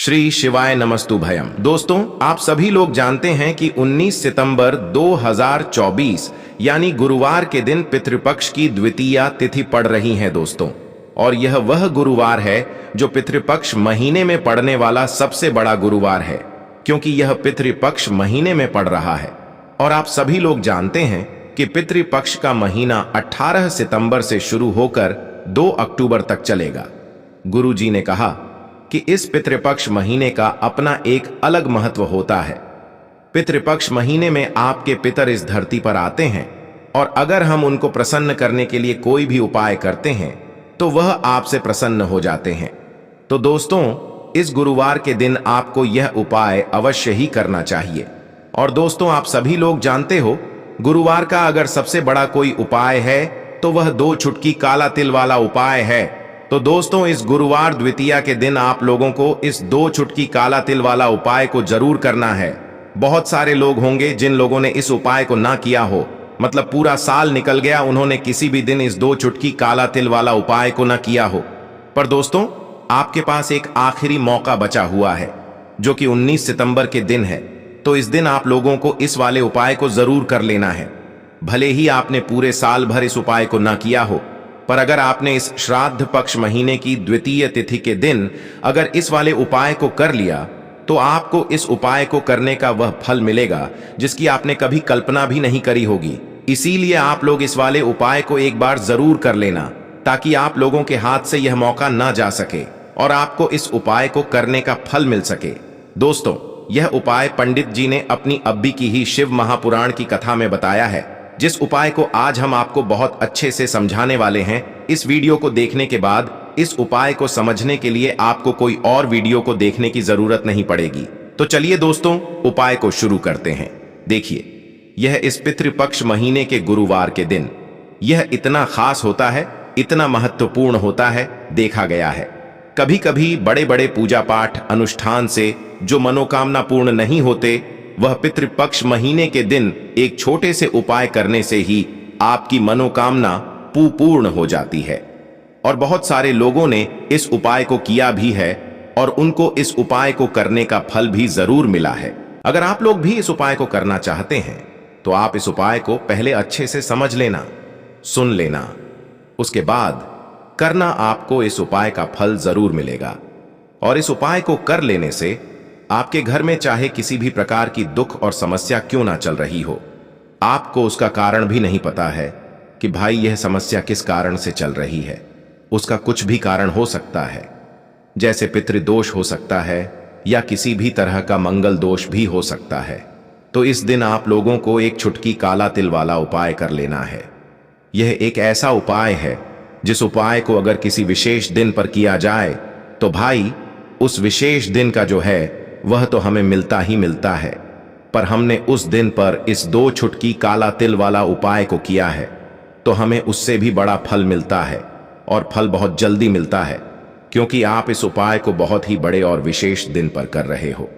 श्री शिवाय नमस्तुभयम। दोस्तों, आप सभी लोग जानते हैं कि 19 सितंबर 2024 यानी गुरुवार के दिन पितृपक्ष की द्वितीया तिथि पड़ रही है दोस्तों। और यह वह गुरुवार है जो पितृपक्ष महीने में पड़ने वाला सबसे बड़ा गुरुवार है, क्योंकि यह पितृपक्ष महीने में पड़ रहा है। और आप सभी लोग जानते हैं कि पितृपक्ष का महीना 18 सितंबर से शुरू होकर 2 अक्टूबर तक चलेगा। गुरु जी ने कहा कि इस पितृपक्ष महीने का अपना एक अलग महत्व होता है। पितृपक्ष महीने में आपके पितर इस धरती पर आते हैं और अगर हम उनको प्रसन्न करने के लिए कोई भी उपाय करते हैं तो वह आपसे प्रसन्न हो जाते हैं। तो दोस्तों, इस गुरुवार के दिन आपको यह उपाय अवश्य ही करना चाहिए। और दोस्तों, आप सभी लोग जानते हो, गुरुवार का अगर सबसे बड़ा कोई उपाय है तो वह 2 चुटकी काला तिल वाला उपाय है। तो दोस्तों, इस गुरुवार द्वितीया के दिन आप लोगों को इस 2 चुटकी काला तिल वाला उपाय को जरूर करना है। बहुत सारे लोग होंगे जिन लोगों ने इस उपाय को ना किया हो, मतलब पूरा साल निकल गया, उन्होंने किसी भी दिन इस 2 चुटकी काला तिल वाला उपाय को ना किया हो। पर दोस्तों, आपके पास एक आखिरी मौका बचा हुआ है जो कि 19 सितंबर के दिन है। तो इस दिन आप लोगों को इस वाले उपाय को जरूर कर लेना है। भले ही आपने पूरे साल भर इस उपाय को ना किया हो, पर अगर आपने इस श्राद्ध पक्ष महीने की द्वितीय तिथि के दिन अगर इस वाले उपाय को कर लिया तो आपको इस उपाय को करने का वह फल मिलेगा जिसकी आपने कभी कल्पना भी नहीं करी होगी। इसीलिए आप लोग इस वाले उपाय को एक बार जरूर कर लेना, ताकि आप लोगों के हाथ से यह मौका ना जा सके और आपको इस उपाय को करने का फल मिल सके। दोस्तों, यह उपाय पंडित जी ने अपनी अब्बी की ही शिव महापुराण की कथा में बताया है, जिस उपाय को आज हम आपको बहुत अच्छे से समझाने वाले हैं। इस वीडियो को देखने के बाद इस उपाय को समझने के लिए आपको कोई और वीडियो को देखने की जरूरत नहीं पड़ेगी। तो चलिए दोस्तों, उपाय को शुरू करते हैं। देखिए, यह इस पितृपक्ष महीने के गुरुवार के दिन यह इतना खास होता है, इतना महत्वपूर्ण होता है, देखा गया है कभी कभी बड़े बड़े पूजा पाठ अनुष्ठान से जो मनोकामना पूर्ण नहीं होते, वह पितृपक्ष महीने के दिन एक छोटे से उपाय करने से ही आपकी मनोकामना पूर्ण हो जाती है। और बहुत सारे लोगों ने इस उपाय को किया भी है और उनको इस उपाय को करने का फल भी जरूर मिला है। अगर आप लोग भी इस उपाय को करना चाहते हैं तो आप इस उपाय को पहले अच्छे से समझ लेना, सुन लेना, उसके बाद करना। आपको इस उपाय का फल जरूर मिलेगा। और इस उपाय को कर लेने से आपके घर में चाहे किसी भी प्रकार की दुख और समस्या क्यों ना चल रही हो, आपको उसका कारण भी नहीं पता है कि भाई यह समस्या किस कारण से चल रही है। उसका कुछ भी कारण हो सकता है, जैसे पितृदोष हो सकता है या किसी भी तरह का मंगल दोष भी हो सकता है। तो इस दिन आप लोगों को एक चुटकी काला तिल वाला उपाय कर लेना है। यह एक ऐसा उपाय है जिस उपाय को अगर किसी विशेष दिन पर किया जाए तो भाई उस विशेष दिन का जो है वह तो हमें मिलता ही मिलता है। पर हमने उस दिन पर इस 2 चुटकी काला तिल वाला उपाय को किया है तो हमें उससे भी बड़ा फल मिलता है, और फल बहुत जल्दी मिलता है, क्योंकि आप इस उपाय को बहुत ही बड़े और विशेष दिन पर कर रहे हो।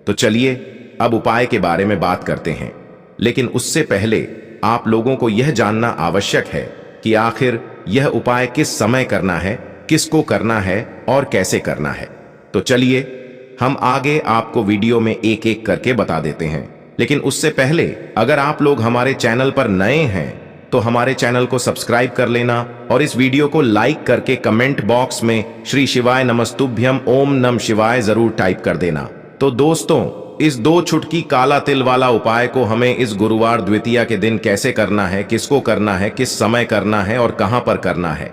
तो चलिए अब उपाय के बारे में बात करते हैं। लेकिन उससे पहले आप लोगों को यह जानना आवश्यक है कि आखिर यह उपाय किस समय करना है, किसको करना है और कैसे करना है। तो चलिए हम आगे आपको वीडियो में एक एक करके बता देते हैं। लेकिन उससे पहले अगर आप लोग हमारे चैनल पर नए हैं तो हमारे चैनल को सब्सक्राइब कर लेना और इस वीडियो को लाइक करके कमेंट बॉक्स में श्री शिवाय नमस्तुभ्यम ओम नम शिवाय जरूर टाइप कर देना। तो दोस्तों, इस 2 चुटकी काला तिल वाला उपाय को हमें इस गुरुवार द्वितीया के दिन कैसे करना है, किसको करना है, किस समय करना है और कहां पर करना है,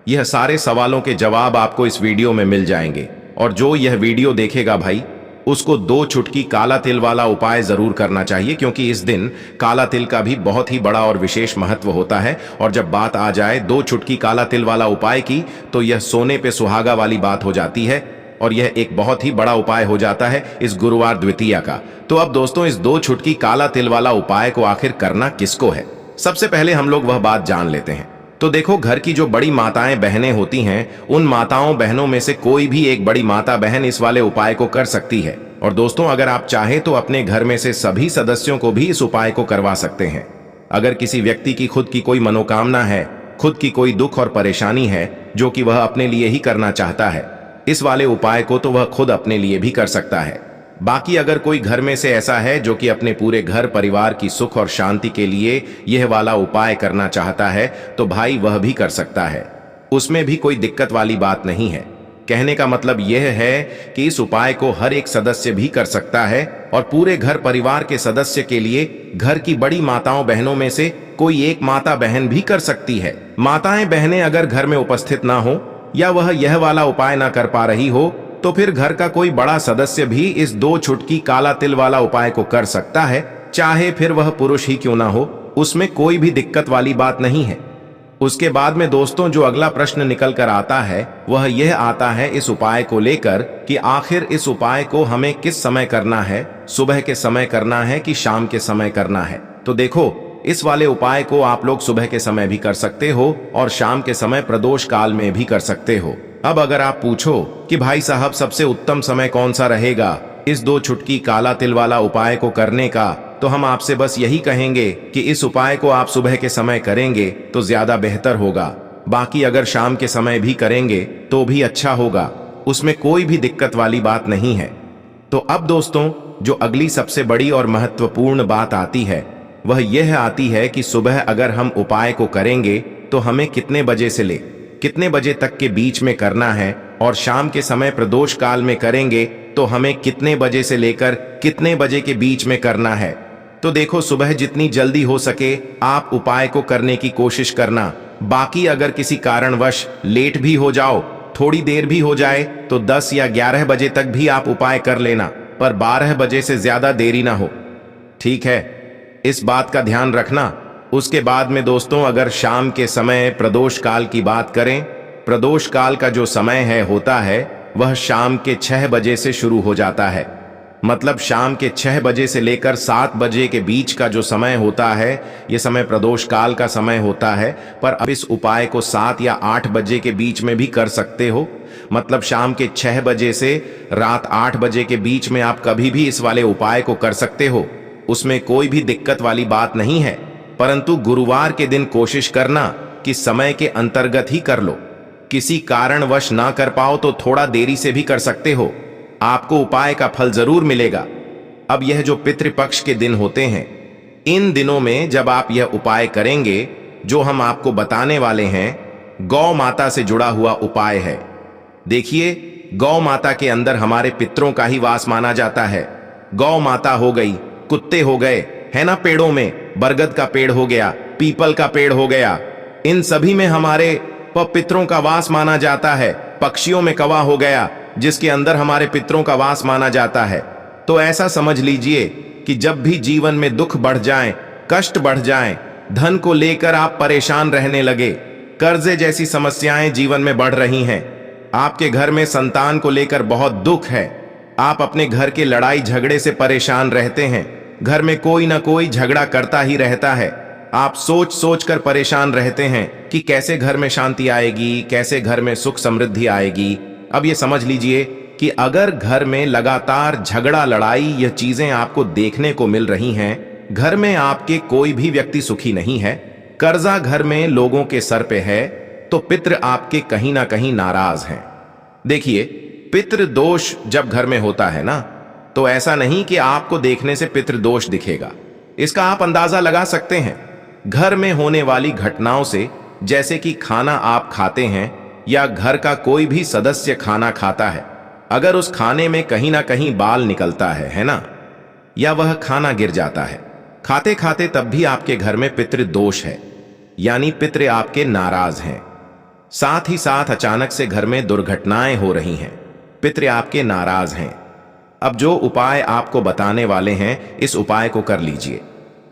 यह सारे सवालों के जवाब आपको इस वीडियो में मिल जाएंगे। और जो यह वीडियो देखेगा भाई, उसको 2 चुटकी काला तिल वाला उपाय जरूर करना चाहिए, क्योंकि इस दिन काला तिल का भी बहुत ही बड़ा और विशेष महत्व होता है। और जब बात आ जाए 2 चुटकी काला तिल वाला उपाय की, तो यह सोने पे सुहागा वाली बात हो जाती है और यह एक बहुत ही बड़ा उपाय हो जाता है इस गुरुवार द्वितीया का। तो अब दोस्तों, इस 2 चुटकी काला तिल वाला उपाय को आखिर करना किसको है, सबसे पहले हम लोग वह बात जान लेते हैं। तो देखो, घर की जो बड़ी माताएं बहनें होती हैं, उन माताओं बहनों में से कोई भी एक बड़ी माता बहन इस वाले उपाय को कर सकती है। और दोस्तों, अगर आप चाहें तो अपने घर में से सभी सदस्यों को भी इस उपाय को करवा सकते हैं। अगर किसी व्यक्ति की खुद की कोई मनोकामना है, खुद की कोई दुख और परेशानी है जो कि वह अपने लिए ही करना चाहता है, इस वाले उपाय को तो वह खुद अपने लिए भी कर सकता है। बाकी अगर कोई घर में से ऐसा है जो कि अपने पूरे घर परिवार की सुख और शांति के लिए यह वाला उपाय करना चाहता है, तो भाई वह भी कर सकता है, उसमें भी कोई दिक्कत वाली बात नहीं है। कहने का मतलब यह है कि इस उपाय को हर एक सदस्य भी कर सकता है और पूरे घर परिवार के सदस्य के लिए घर की बड़ी माताओं बहनों में से कोई एक माता बहन भी कर सकती है। माताएं बहनें अगर घर में उपस्थित ना हो या वह यह वाला उपाय ना कर पा रही हो, तो फिर घर का कोई बड़ा सदस्य भी इस 2 चुटकी काला तिल वाला उपाय को कर सकता है, चाहे फिर वह पुरुष ही क्यों ना हो, उसमें कोई भी दिक्कत वाली बात नहीं है। उसके बाद में दोस्तों जो अगला प्रश्न निकल कर आता है वह यह आता है इस उपाय को लेकर कि आखिर इस उपाय को हमें किस समय करना है, सुबह के समय करना है कि शाम के समय करना है। तो देखो, इस वाले उपाय को आप लोग सुबह के समय भी कर सकते हो और शाम के समय प्रदोष काल में भी कर सकते हो। अब अगर आप पूछो कि भाई साहब सबसे उत्तम समय कौन सा रहेगा इस 2 चुटकी काला तिल वाला उपाय को करने का, तो हम आपसे बस यही कहेंगे कि इस उपाय को आप सुबह के समय करेंगे तो ज्यादा बेहतर होगा। बाकी अगर शाम के समय भी करेंगे तो भी अच्छा होगा, उसमें कोई भी दिक्कत वाली बात नहीं है। तो अब दोस्तों जो अगली सबसे बड़ी और महत्वपूर्ण बात आती है वह यह आती है कि सुबह अगर हम उपाय को करेंगे तो हमें कितने बजे से ले कितने बजे तक के बीच में करना है, और शाम के समय प्रदोष काल में करेंगे तो हमें कितने बजे से लेकर कितने बजे के बीच में करना है। तो देखो, सुबह जितनी जल्दी हो सके आप उपाय को करने की कोशिश करना। बाकी अगर किसी कारणवश लेट भी हो जाओ, थोड़ी देर भी हो जाए, तो 10 या 11 बजे तक भी आप उपाय कर लेना, पर 12 बजे से ज्यादा देरी ना हो, ठीक है? इस बात का ध्यान रखना। उसके बाद में दोस्तों अगर शाम के समय प्रदोष काल की बात करें, प्रदोष काल का जो समय होता है वह शाम के 6 बजे से शुरू हो जाता है। मतलब शाम के 6 बजे से लेकर 7 बजे के बीच का जो समय होता है यह समय प्रदोष काल का समय होता है। पर अब इस उपाय को 7 या 8 बजे के बीच में भी कर सकते हो। मतलब शाम के 6 बजे से रात 8 बजे के बीच में आप कभी भी इस वाले उपाय को कर सकते हो, उसमें कोई भी दिक्कत वाली बात नहीं है। परंतु गुरुवार के दिन कोशिश करना कि समय के अंतर्गत ही कर लो। किसी कारणवश ना कर पाओ तो थोड़ा देरी से भी कर सकते हो, आपको उपाय का फल जरूर मिलेगा। अब यह जो पितृपक्ष के दिन होते हैं, इन दिनों में जब आप यह उपाय करेंगे जो हम आपको बताने वाले हैं, गौ माता से जुड़ा हुआ उपाय है। देखिए, गौ माता के अंदर हमारे पितरों का ही वास माना जाता है। गौ माता हो गई, कुत्ते हो गए, है ना, पेड़ों में बरगद का पेड़ हो गया, पीपल का पेड़ हो गया, इन सभी में हमारे पितरों का वास माना जाता है। पक्षियों में कौवा हो गया जिसके अंदर हमारे पितरों का वास माना जाता है। तो ऐसा समझ लीजिए कि जब भी जीवन में दुख बढ़ जाए, कष्ट बढ़ जाए, धन को लेकर आप परेशान रहने लगे, कर्जे जैसी समस्याएं जीवन में बढ़ रही हैं, आपके घर में संतान को लेकर बहुत दुख है, आप अपने घर के लड़ाई झगड़े से परेशान रहते हैं, घर में कोई ना कोई झगड़ा करता ही रहता है, आप सोच सोच कर परेशान रहते हैं कि कैसे घर में शांति आएगी, कैसे घर में सुख समृद्धि आएगी। अब ये समझ लीजिए कि अगर घर में लगातार झगड़ा लड़ाई यह चीजें आपको देखने को मिल रही हैं, घर में आपके कोई भी व्यक्ति सुखी नहीं है, कर्जा घर में लोगों के सर पे है, तो पितृ आपके कहीं ना कहीं नाराज हैं। देखिए, पितृ दोष जब घर में होता है ना, तो ऐसा नहीं कि आपको देखने से पितृ दोष दिखेगा। इसका आप अंदाजा लगा सकते हैं घर में होने वाली घटनाओं से, जैसे कि खाना आप खाते हैं या घर का कोई भी सदस्य खाना खाता है, अगर उस खाने में कहीं ना कहीं बाल निकलता है ना, या वह खाना गिर जाता है खाते खाते, तब भी आपके घर में पितृ दोष है, यानी पितृ आपके नाराज हैं। साथ ही साथ अचानक से घर में दुर्घटनाएं हो रही हैं, पितृ आपके नाराज हैं। अब जो उपाय आपको बताने वाले हैं, इस उपाय को कर लीजिए,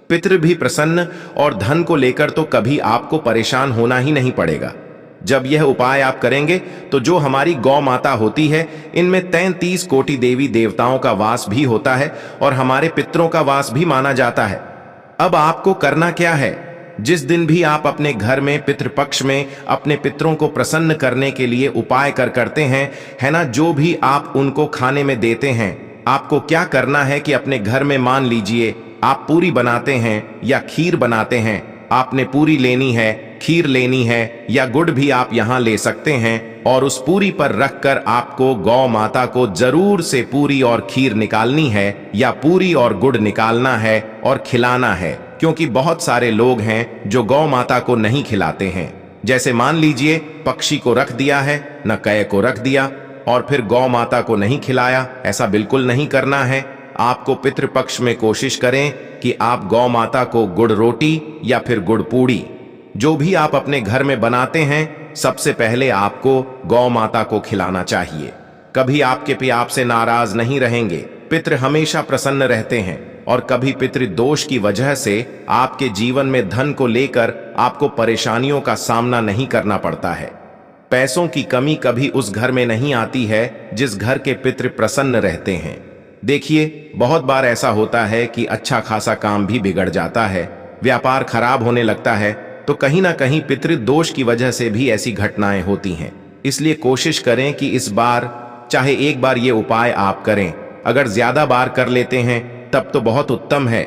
पितृ भी प्रसन्न, और धन को लेकर तो कभी आपको परेशान होना ही नहीं पड़ेगा। जब यह उपाय आप करेंगे तो जो हमारी गौ माता होती है, इनमें 33 कोटि देवी देवताओं का वास भी होता है और हमारे पितरों का वास भी माना जाता है। अब आपको करना क्या है, जिस दिन भी आप अपने घर में पितृपक्ष में अपने पितरों को प्रसन्न करने के लिए उपाय करते हैं, है ना, जो भी आप उनको खाने में देते हैं, आपको क्या करना है कि अपने घर में मान लीजिए आप पूरी बनाते हैं या खीर बनाते हैं, आपने पूरी लेनी है, खीर लेनी है या गुड़ भी आप यहाँ ले सकते हैं और उस पूरी पर रखकर आपको गौ माता को जरूर से पूरी और खीर निकालनी है या पूरी और गुड़ निकालना है और खिलाना है, क्योंकि बहुत सारे लोग हैं जो गौ माता को नहीं खिलाते हैं। जैसे मान लीजिए पक्षी को रख दिया है, न कै को रख दिया और फिर गौ माता को नहीं खिलाया। ऐसा बिल्कुल नहीं करना है। आपको पितृपक्ष में कोशिश करें कि आप गौ माता को गुड़ रोटी या फिर गुड़ पूड़ी जो भी आप अपने घर में बनाते हैं, सबसे पहले आपको गौ माता को खिलाना चाहिए। कभी आपके पिता आपसे नाराज नहीं रहेंगे, पितृ हमेशा प्रसन्न रहते हैं और कभी पितृदोष की वजह से आपके जीवन में धन को लेकर आपको परेशानियों का सामना नहीं करना पड़ता है। पैसों की कमी कभी उस घर में नहीं आती है जिस घर के पितृ प्रसन्न रहते हैं। देखिए, बहुत बार ऐसा होता है कि अच्छा खासा काम भी बिगड़ जाता है, व्यापार खराब होने लगता है, तो कहीं ना कहीं पितृदोष की वजह से भी ऐसी घटनाएं होती हैं। इसलिए कोशिश करें कि इस बार चाहे एक बार ये उपाय आप करें, अगर ज्यादा बार कर लेते हैं तब तो बहुत उत्तम है।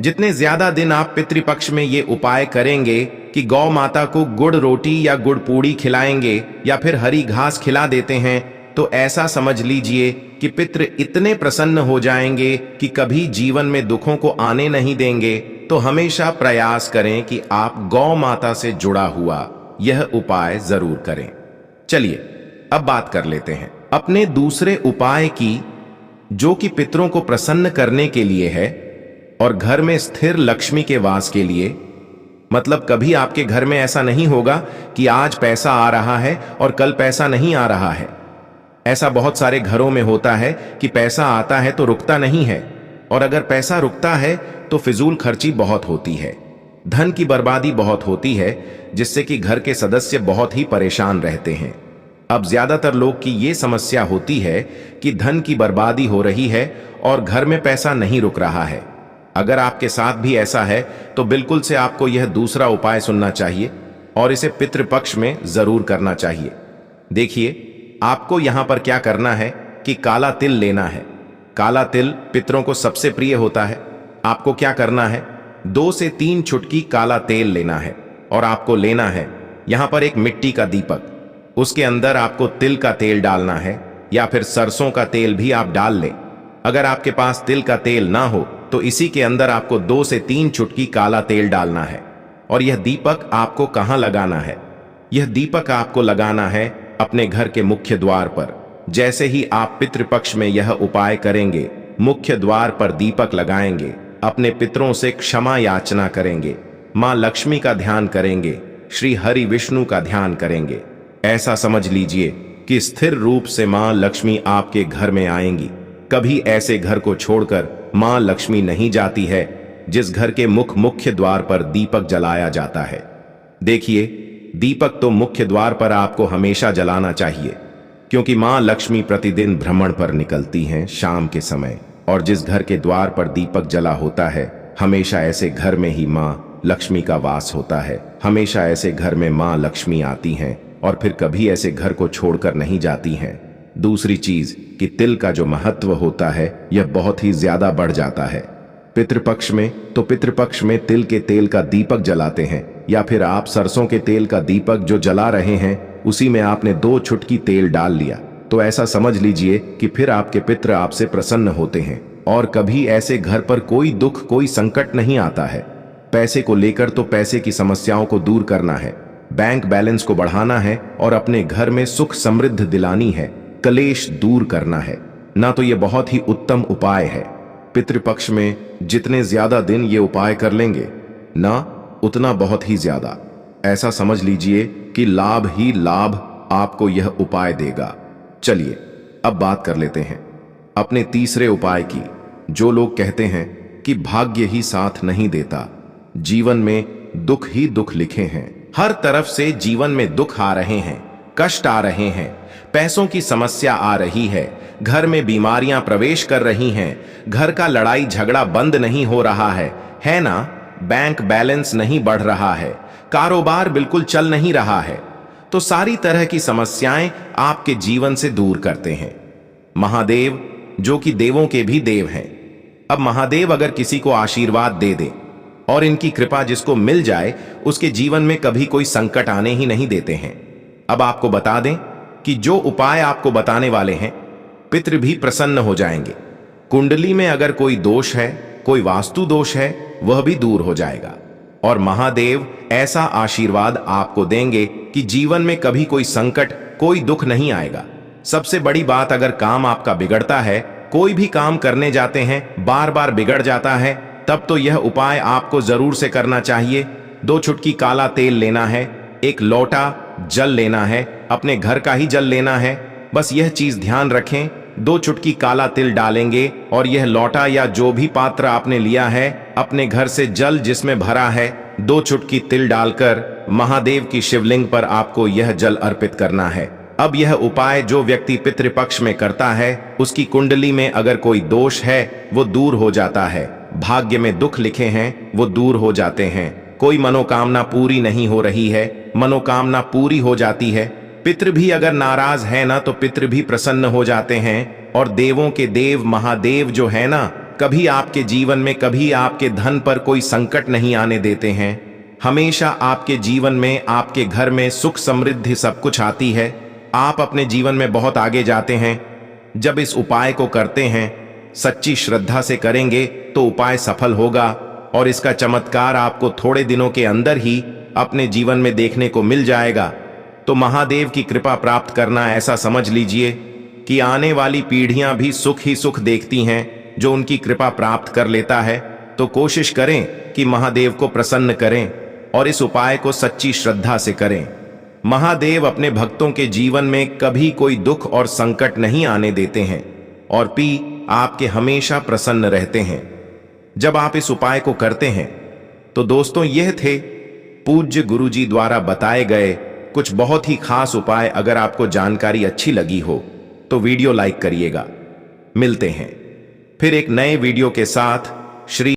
जितने ज्यादा दिन आप पितृपक्ष में ये उपाय करेंगे कि गौ माता को गुड़ रोटी या गुड़ पूड़ी खिलाएंगे या फिर हरी घास खिला देते हैं, तो ऐसा समझ लीजिए कि पितृ इतने प्रसन्न हो जाएंगे कि कभी जीवन में दुखों को आने नहीं देंगे। तो हमेशा प्रयास करें कि आप गौ माता से जुड़ा हुआ यह उपाय जरूर करें। चलिए अब बात कर लेते हैं अपने दूसरे उपाय की, जो कि पितरों को प्रसन्न करने के लिए है और घर में स्थिर लक्ष्मी के वास के लिए। मतलब कभी आपके घर में ऐसा नहीं होगा कि आज पैसा आ रहा है और कल पैसा नहीं आ रहा है। ऐसा बहुत सारे घरों में होता है कि पैसा आता है तो रुकता नहीं है, और अगर पैसा रुकता है तो फिजूल खर्ची बहुत होती है, धन की बर्बादी बहुत होती है, जिससे कि घर के सदस्य बहुत ही परेशान रहते हैं। अब ज्यादातर लोग की ये समस्या होती है कि धन की बर्बादी हो रही है और घर में पैसा नहीं रुक रहा है। अगर आपके साथ भी ऐसा है तो बिल्कुल से आपको यह दूसरा उपाय सुनना चाहिए और इसे पितृपक्ष में जरूर करना चाहिए। देखिए, आपको यहां पर क्या करना है कि काला तिल लेना है। काला तिल पितरों को सबसे प्रिय होता है। आपको क्या करना है, 2 से 3 चुटकी काला तेल लेना है और आपको लेना है यहां पर एक मिट्टी का दीपक। उसके अंदर आपको तिल का तेल डालना है या फिर सरसों का तेल भी आप डाल लें। अगर आपके पास तिल का तेल ना हो तो इसी के अंदर आपको 2 से 3 चुटकी काला तेल डालना है। और यह दीपक आपको कहां लगाना है? यह दीपक आपको लगाना है अपने घर के मुख्य द्वार पर। जैसे ही आप पितृपक्ष में यह उपाय करेंगे, मुख्य द्वार पर दीपक लगाएंगे, अपने पितरों से क्षमा याचना करेंगे, मां लक्ष्मी का ध्यान करेंगे, श्री हरि विष्णु का ध्यान करेंगे। ऐसा समझ लीजिए कि स्थिर रूप से मां लक्ष्मी आपके घर में आएंगी। कभी ऐसे घर को छोड़कर मां लक्ष्मी नहीं जाती है जिस घर के मुख्य द्वार पर दीपक जलाया जाता है। देखिए, दीपक तो मुख्य द्वार पर आपको हमेशा जलाना चाहिए, क्योंकि मां लक्ष्मी प्रतिदिन भ्रमण पर निकलती हैं शाम के समय, और जिस घर के द्वार पर दीपक जला होता है, हमेशा ऐसे घर में ही मां लक्ष्मी का वास होता है। हमेशा ऐसे घर में मां लक्ष्मी आती हैं और फिर कभी ऐसे घर को छोड़कर नहीं जाती हैं। दूसरी चीज कि तिल का जो महत्व होता है यह बहुत ही ज्यादा बढ़ जाता है। पितृपक्ष में तो पितृपक्ष में तिल के तेल का दीपक जलाते हैं, या फिर आप सरसों के तेल का दीपक जो जला रहे हैं उसी में आपने 2 चुटकी तेल डाल लिया, तो ऐसा समझ लीजिए कि फिर आपके पितृ आपसे प्रसन्न होते हैं और कभी ऐसे घर पर कोई दुख कोई संकट नहीं आता है। पैसे को लेकर तो पैसे की समस्याओं को दूर करना है, बैंक बैलेंस को बढ़ाना है और अपने घर में सुख समृद्धि दिलानी है, कलेश दूर करना है ना। तो ये बहुत ही उत्तम उपाय है। पितृपक्ष में जितने ज्यादा दिन ये उपाय कर लेंगे ना, उतना बहुत ही ज्यादा। ऐसा समझ लीजिए कि लाभ ही लाभ आपको यह उपाय देगा। चलिए अब बात कर लेते हैं अपने तीसरे उपाय की। जो लोग कहते हैं कि भाग्य ही साथ नहीं देता, जीवन में दुख ही दुख लिखे हैं, हर तरफ से जीवन में दुख आ रहे हैं, कष्ट आ रहे हैं, पैसों की समस्या आ रही है, घर में बीमारियां प्रवेश कर रही हैं, घर का लड़ाई झगड़ा बंद नहीं हो रहा है ना, बैंक बैलेंस नहीं बढ़ रहा है, कारोबार बिल्कुल चल नहीं रहा है, तो सारी तरह की समस्याएं आपके जीवन से दूर करते हैं महादेव, जो कि देवों के भी देव हैं। अब महादेव अगर किसी को आशीर्वाद दे दे और इनकी कृपा जिसको मिल जाए उसके जीवन में कभी कोई संकट आने ही नहीं देते हैं। अब आपको बता दें कि जो उपाय आपको बताने वाले हैं, पितृ भी प्रसन्न हो जाएंगे। कुंडली में अगर कोई दोष है, कोई वास्तु दोष है, वह भी दूर हो जाएगा और महादेव ऐसा आशीर्वाद आपको देंगे कि जीवन में कभी कोई संकट, कोई दुख नहीं आएगा। सबसे बड़ी बात, अगर काम आपका बिगड़ता है, कोई भी काम करने जाते हैं बार बार बिगड़ जाता है, तब तो यह उपाय आपको जरूर से करना चाहिए। 2 चुटकी काला तेल लेना है, 1 लोटा जल लेना है, अपने घर का ही जल लेना है। बस यह चीज ध्यान रखें, 2 चुटकी काला तिल डालेंगे और यह लोटा या जो भी पात्र आपने लिया है, अपने घर से जल जिसमें भरा है, 2 चुटकी तिल डालकर महादेव की शिवलिंग पर आपको यह जल अर्पित करना है। अब यह उपाय जो व्यक्ति पितृपक्ष में करता है, उसकी कुंडली में अगर कोई दोष है वो दूर हो जाता है, भाग्य में दुख लिखे हैं वो दूर हो जाते हैं, कोई मनोकामना पूरी नहीं हो रही है, मनोकामना पूरी हो जाती है। पितृ भी अगर नाराज है ना, तो पितृ भी प्रसन्न हो जाते हैं। और देवों के देव महादेव जो है ना, कभी आपके जीवन में, कभी आपके धन पर कोई संकट नहीं आने देते हैं। हमेशा आपके जीवन में, आपके घर में सुख समृद्धि सब कुछ आती है। आप अपने जीवन में बहुत आगे जाते हैं। जब इस उपाय को करते हैं, सच्ची श्रद्धा से करेंगे तो उपाय सफल होगा और इसका चमत्कार आपको थोड़े दिनों के अंदर ही अपने जीवन में देखने को मिल जाएगा। तो महादेव की कृपा प्राप्त करना ऐसा समझ लीजिए कि आने वाली पीढ़ियां भी सुख ही सुख देखती हैं जो उनकी कृपा प्राप्त कर लेता है। तो कोशिश करें कि महादेव को प्रसन्न करें और इस उपाय को सच्ची श्रद्धा से करें। महादेव अपने भक्तों के जीवन में कभी कोई दुख और संकट नहीं आने देते हैं और आपके हमेशा प्रसन्न रहते हैं जब आप इस उपाय को करते हैं। तो दोस्तों, यह थे पूज्य गुरुजी द्वारा बताए गए कुछ बहुत ही खास उपाय। अगर आपको जानकारी अच्छी लगी हो तो वीडियो लाइक करिएगा। मिलते हैं फिर एक नए वीडियो के साथ। श्री